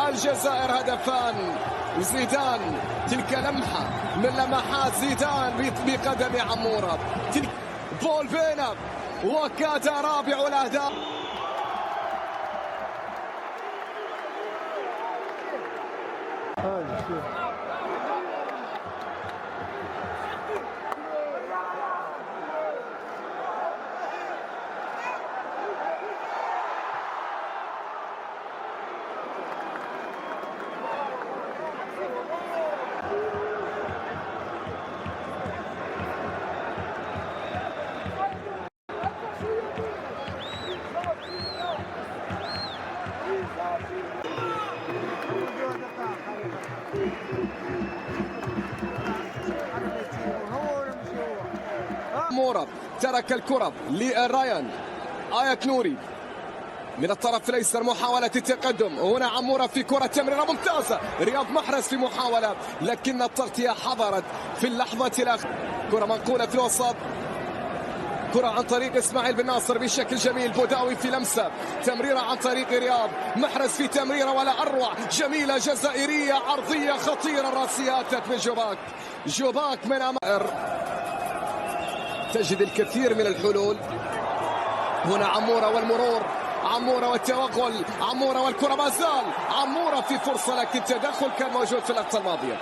الجزائر هدفان. زيدان، تلك لمحة من لمحات زيدان بقدم عمورة. تلك بول بينب وكاد رابع الأهداف. عمورة ترك الكرة لرايان آية نوري من الطرف الايسر، محاولة التقدم هنا. عمورة في كرة تمريرة ممتازة، رياض محرز في محاولة لكن التغطية حضرت في اللحظة الأخيرة. كرة منقولة في الوسط، كرة عن طريق اسماعيل بن ناصر بشكل جميل. بوداوي في لمسة، تمريرة عن طريق رياض محرز في تمريرة ولا أروع، جميلة جزائرية عرضية خطيرة. الراسية أتت من جوباك من أمام. تجد الكثير من الحلول هنا. عمورة والمرور، عمورة والتوغل، عمورة والكرة ما زال عمورة في فرصة، لكن تدخل كان موجود في اللقطة الماضية.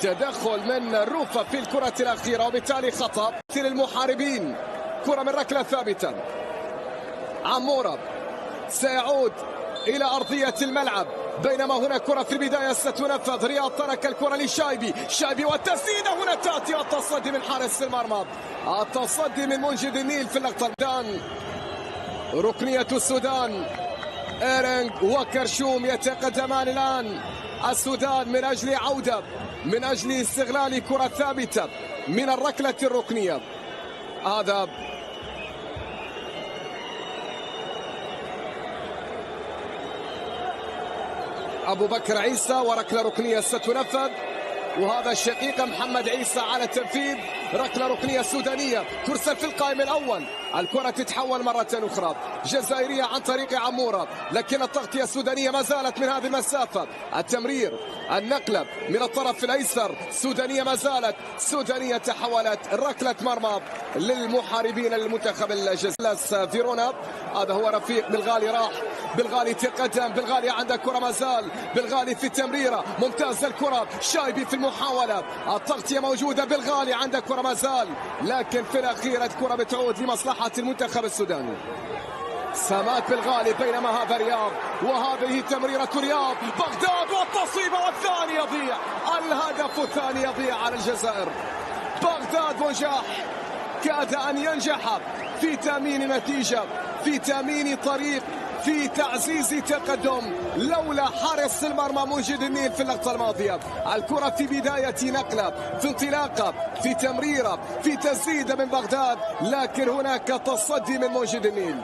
تدخل من روفا في الكرة الأخيرة وبالتالي خطأ المحاربين. كرة من ركلة ثابتة. عمورة سيعود إلى أرضية الملعب، بينما هنا كرة في البداية ستنفذ. رياض ترك الكرة لشايبي، شايبي والتسديدة هنا تأتي، والتصدي من حارس المرمى، التصدي من منجد النيل في اللقطة. ركنية السودان، إيرينغ وكرشوم يتقدمان الآن. السودان من أجل عودة، من أجل استغلال كرة ثابتة من الركلة الركنية. هذا أبو بكر عيسى، وركلة ركنية ستنفذ، وهذا الشقيق محمد عيسى على التنفيذ. ركلة ركنية سودانية ترسل في القائم الأول. الكرة تتحول مرة أخرى جزائرية عن طريق عمورة، لكن التغطية السودانية ما زالت من هذه المسافة. التمرير، النقلة من الطرف الأيسر، سودانية ما زالت سودانية، تحولت ركلة مرمى للمحاربين المنتخب الجزائري. فيرونا، هذا هو رفيق بالغالي، راح بالغالي تقدم، بالغالي عنده كرة ما زال، بالغالي في التمريرة ممتازة الكرة. شايبي في المحاولة، التغطية موجودة، بالغالي عنده كرة ما زال، لكن في الأخير الكرة بتعود لمصلحة المنتخب السوداني. سمات بالغالي، بينما هذا رياض، وهذه تمريرة رياض. بغداد والتصويبة والثاني يضيع، الهدف الثاني يضيع على الجزائر. بغداد منجح، كاد أن ينجح في تأمين نتيجة، في تأمين طريق، في تعزيز تقدم، لولا حارس المرمى منجد النيل في اللقطة الماضية. الكرة في بداية نقلة، في انطلاقة، في تمريرة، في تسديدة من بغداد، لكن هناك تصدي من منجد النيل.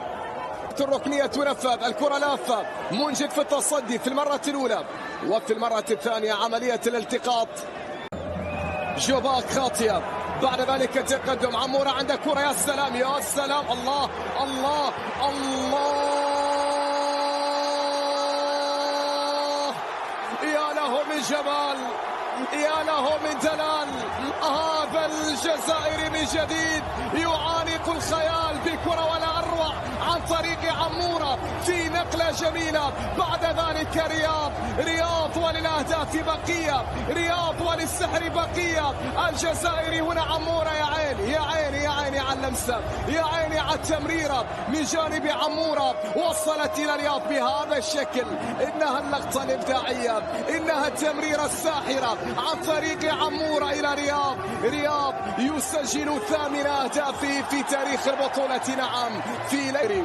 الركنية تنفذ، الكرة لافة، منجد في التصدي في المرة الأولى، وفي المرة الثانية عملية الالتقاط. جوباك خاطئة، بعد ذلك التقدم. عمورة عنده كرة، يا سلام يا سلام، الله الله الله، يا له من جمال، يا له من دلال. هذا الجزائري من جديد يعانق الخيال بكرة ولا أروع عن طريق عمورة في نقلة جميلة. بعد ذلك رياض وللأهداف بقية، رياض وللسحر بقية. الجزائري هنا عمورة، يا عيني يا عيني يا عيني على اللمسة، يا عيني على التمريرة من جانب عمورة، وصلت إلى رياض بهذا الشكل. إنها اللقطة الإبداعية، إنها التمريرة الساحرة عن طريق عمورة إلى رياض يسجل 8 أهدافه في تاريخ البطولة. نعم، في ليري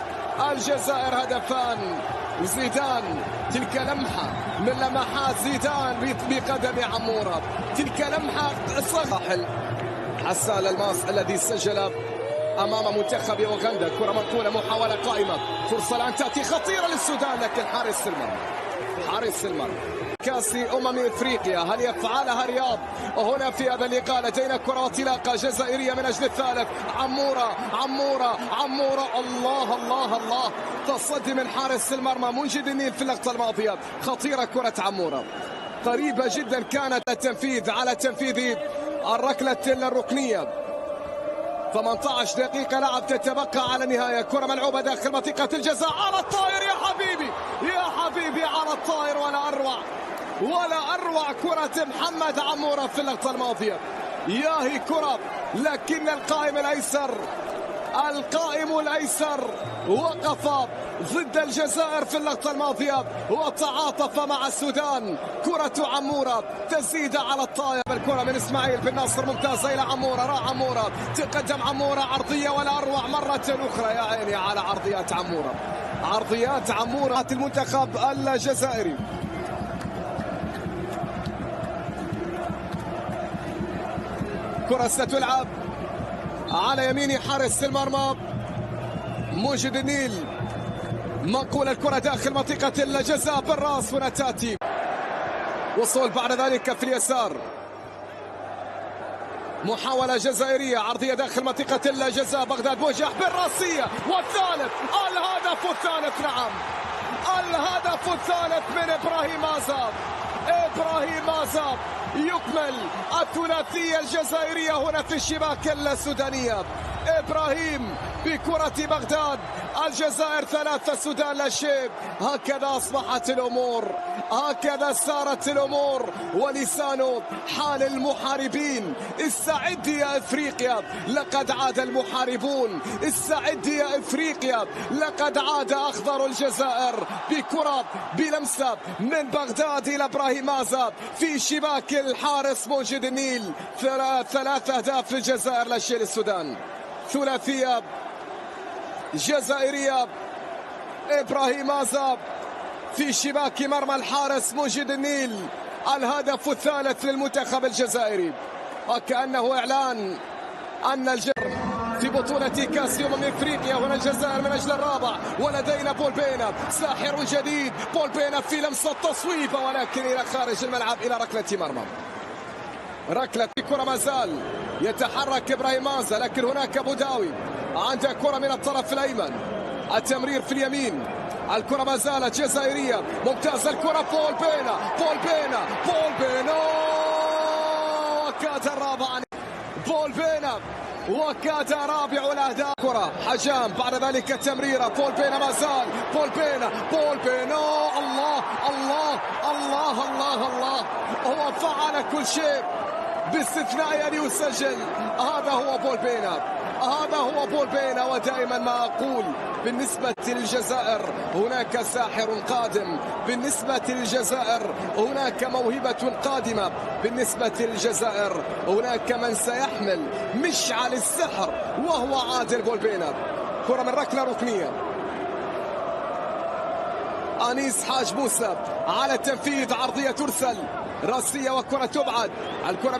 الجزائر هدفان. زيدان، تلك لمحة من لمحات زيدان بقدم عمورة، تلك لمحة صاحل حسان الماس الذي سجل أمام منتخب أوغندا. كرة منقولة، محاولة قائمة، فرصة الآن تأتي خطيرة للسودان، لكن حارس المرمى حارس المرمى. كأس افريقيا، هل يفعلها رياض هنا في هذا اللقاء؟ لدينا كرة وانطلاقة جزائرية من اجل الثالث. عمورة عمورة عمورة، الله الله الله، تصدي من حارس المرمى منجد النيل في اللقطة الماضية. خطيرة كرة عمورة، قريبة جدا كانت التنفيذ على تنفيذ الركلة الركنية. 18 دقيقة لعب تتبقى على النهاية. كرة ملعوبة داخل منطقة الجزاء، على الطائر يا حبيبي يا حبيبي، على الطائر، ولا أروع ولا أروع كرة محمد عمورة في اللقطة الماضية. يا هي كرة، لكن القائم الأيسر وقف ضد الجزائر في اللقطة الماضية وتعاطف مع السودان. كرة عمورة تزيد على الطائر. الكرة من إسماعيل بن ناصر ممتازة إلى عمورة، راح عمورة، تقدم عمورة، عرضية ولا أروع مرة أخرى. يا عيني على عرضيات عمورة، عرضيات عمورة المنتخب الجزائري. كرة ستلعب على يمين حارس المرمى منجد النيل. منقول الكرة داخل منطقة الجزاء بالراس، هنا تأتي وصول بعد ذلك في اليسار. محاولة جزائرية عرضية داخل منطقة الجزاء. بغداد بوجح بالراسية، والثالث، الهدف الثالث، نعم الهدف الثالث من إبراهيم آزاب. إبراهيم آزاب يكمل الثلاثية الجزائرية هنا في الشباك السودانية. إبراهيم بكرة بغداد، الجزائر 3 السودان لا شيء. هكذا أصبحت الأمور، هكذا سارت الأمور، ولسان حال المحاربين. استعد يا إفريقيا، لقد عاد المحاربون. استعد يا إفريقيا، لقد عاد أخضر الجزائر. بكرة بلمسة من بغداد إلى إبراهيم آزاب في شباك الحارس منجد النيل. 3 أهداف للجزائر لا شيء للسودان. ثلاثية جزائرية، إبراهيم آزاب في شباك مرمى الحارس منجد النيل. الهدف الثالث للمنتخب الجزائري، وكأنه إعلان أن الجر في بطولة كأس افريقيا. هنا الجزائر من اجل الرابع، ولدينا بول بينا ساحر جديد. بول بينا في لمسة تصويبة، ولكن الى خارج الملعب الى ركلة مرمى. ركلة كرة ما زال يتحرك ابراهيم آزاب، لكن هناك بوداوي عنده كرة من الطرف الايمن. التمرير في اليمين، الكرة ما زالت جزائرية ممتازة. الكرة بول بينا، بول بينا، بول بينا، وكاد الرابع بول بينا، وكاد رابع الاهداف. كرة حجام، بعد ذلك تمريره. بول بينا ما زال، بول بينا، بول بينا، الله الله الله الله الله، هو فعل كل شيء باستثناء ان يسجل. هذا هو بول بينا، هذا هو بول بينا. ودائما ما اقول بالنسبة للجزائر هناك ساحر قادم، بالنسبة للجزائر هناك موهبة قادمة، بالنسبة للجزائر هناك من سيحمل مشعل السحر وهو عادل بول بينا. كرة من ركلة ركنية، أنيس حاج موسى على التنفيذ، عرضية ترسل راسية وكرة تبعد. الكرة